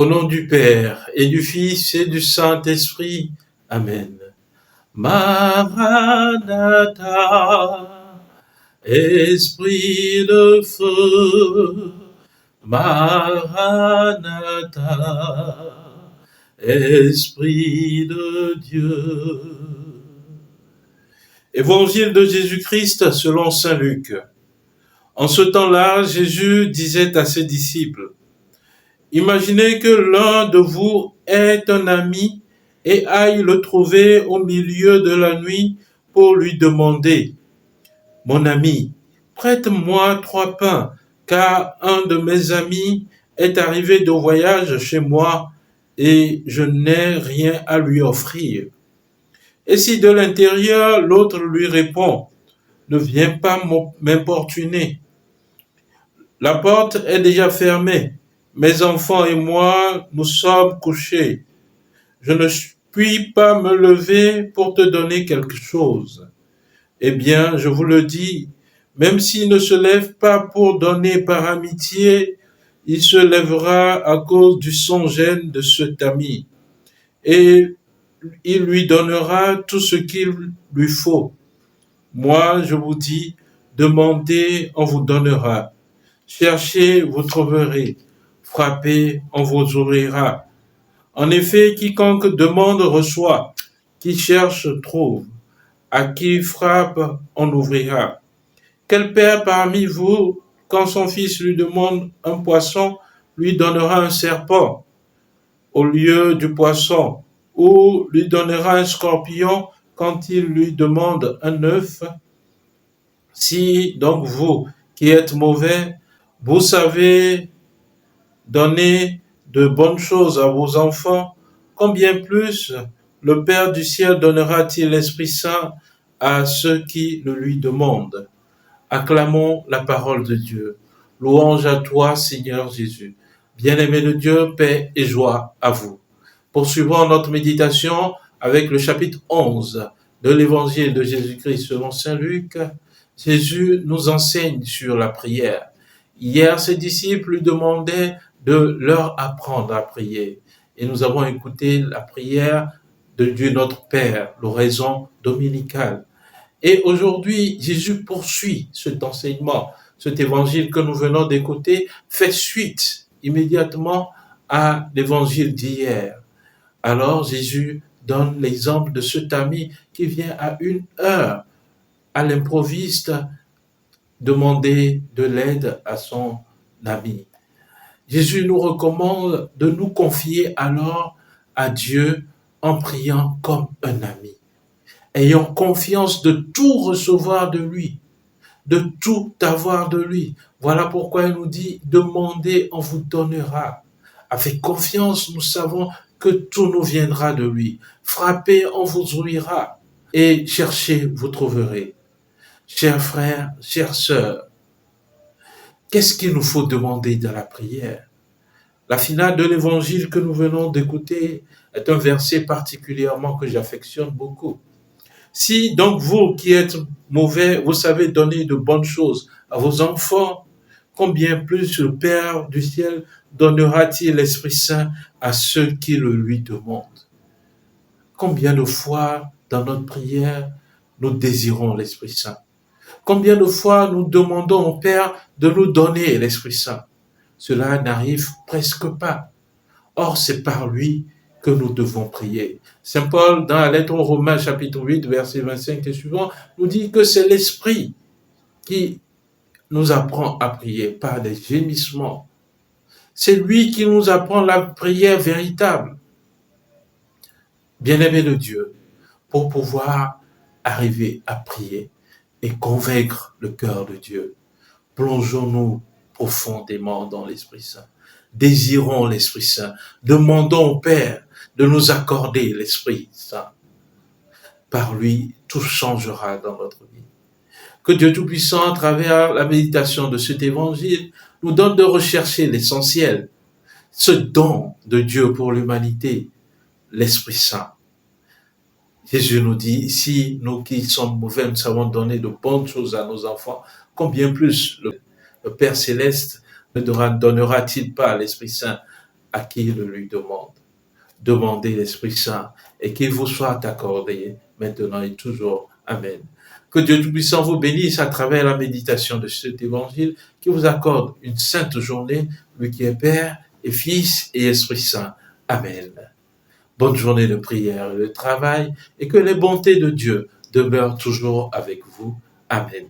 Au nom du Père et du Fils et du Saint-Esprit. Amen. Maranatha, Esprit de feu. Maranatha, Esprit de Dieu. Évangile de Jésus-Christ selon saint Luc. En ce temps-là, Jésus disait à ses disciples: Imaginez que l'un de vous ait un ami et aille le trouver au milieu de la nuit pour lui demander: Mon ami, prête-moi 3 pains, car un de mes amis est arrivé de voyage chez moi et je n'ai rien à lui offrir. Et si de l'intérieur l'autre lui répond: Ne viens pas m'importuner, la porte est déjà fermée, mes enfants et moi, nous sommes couchés. Je ne puis pas me lever pour te donner quelque chose. Eh bien, je vous le dis, même s'il ne se lève pas pour donner par amitié, il se lèvera à cause du sans-gêne de cet ami, et il lui donnera tout ce qu'il lui faut. Moi, je vous dis, demandez, on vous donnera. Cherchez, vous trouverez. Frappez, on vous ouvrira. En effet, quiconque demande reçoit, qui cherche trouve, à qui frappe on ouvrira. Quel père parmi vous, quand son fils lui demande un poisson, lui donnera un serpent au lieu du poisson, ou lui donnera un scorpion quand il lui demande un œuf? Si donc vous, qui êtes mauvais, vous savez donner de bonnes choses à vos enfants, combien plus le Père du ciel donnera-t-il l'Esprit Saint à ceux qui le lui demandent? Acclamons la parole de Dieu. Louange à toi, Seigneur Jésus. Bien-aimé de Dieu, paix et joie à vous. Poursuivons notre méditation avec le chapitre 11 de l'Évangile de Jésus-Christ selon saint Luc. Jésus nous enseigne sur la prière. Hier, ses disciples lui demandaient de leur apprendre à prier. Et nous avons écouté la prière de Dieu notre Père, l'oraison dominicale. Et aujourd'hui, Jésus poursuit cet enseignement. Cet évangile que nous venons d'écouter fait suite immédiatement à l'évangile d'hier. Alors Jésus donne l'exemple de cet ami qui vient à 1 heure à l'improviste demander de l'aide à son ami. Jésus nous recommande de nous confier alors à Dieu en priant comme un ami. Ayons confiance de tout recevoir de lui, de tout avoir de lui. Voilà pourquoi il nous dit: demandez, on vous donnera. Avec confiance, nous savons que tout nous viendra de lui. Frappez, on vous ouvrira. Et cherchez, vous trouverez. Chers frères, chères sœurs, qu'est-ce qu'il nous faut demander dans la prière? La finale de l'évangile que nous venons d'écouter est un verset particulièrement que j'affectionne beaucoup. Si donc vous qui êtes mauvais, vous savez donner de bonnes choses à vos enfants, combien plus le Père du ciel donnera-t-il l'Esprit Saint à ceux qui le lui demandent? Combien de fois dans notre prière nous désirons l'Esprit Saint? Combien de fois nous demandons au Père de nous donner l'Esprit Saint? Cela n'arrive presque pas. Or, c'est par lui que nous devons prier. Saint Paul, dans la lettre aux Romains, chapitre 8, verset 25 et suivant, nous dit que c'est l'Esprit qui nous apprend à prier par des gémissements. C'est lui qui nous apprend la prière véritable. Bien-aimé de Dieu, pour pouvoir arriver à prier et convaincre le cœur de Dieu, plongeons-nous profondément dans l'Esprit Saint. Désirons l'Esprit Saint. Demandons au Père de nous accorder l'Esprit Saint. Par lui, tout changera dans notre vie. Que Dieu Tout-Puissant, à travers la méditation de cet évangile, nous donne de rechercher l'essentiel, ce don de Dieu pour l'humanité, l'Esprit Saint. Jésus nous dit: si nous qui sommes mauvais, nous savons donner de bonnes choses à nos enfants, combien plus le Père Céleste ne donnera-t-il pas l'Esprit Saint à qui il le lui demande. Demandez l'Esprit Saint et qu'il vous soit accordé maintenant et toujours. Amen. Que Dieu Tout-Puissant vous bénisse à travers la méditation de cet évangile, qui vous accorde une sainte journée, lui qui est Père et Fils et Esprit Saint. Amen. Bonne journée de prière et de travail, et que les bontés de Dieu demeurent toujours avec vous. Amen.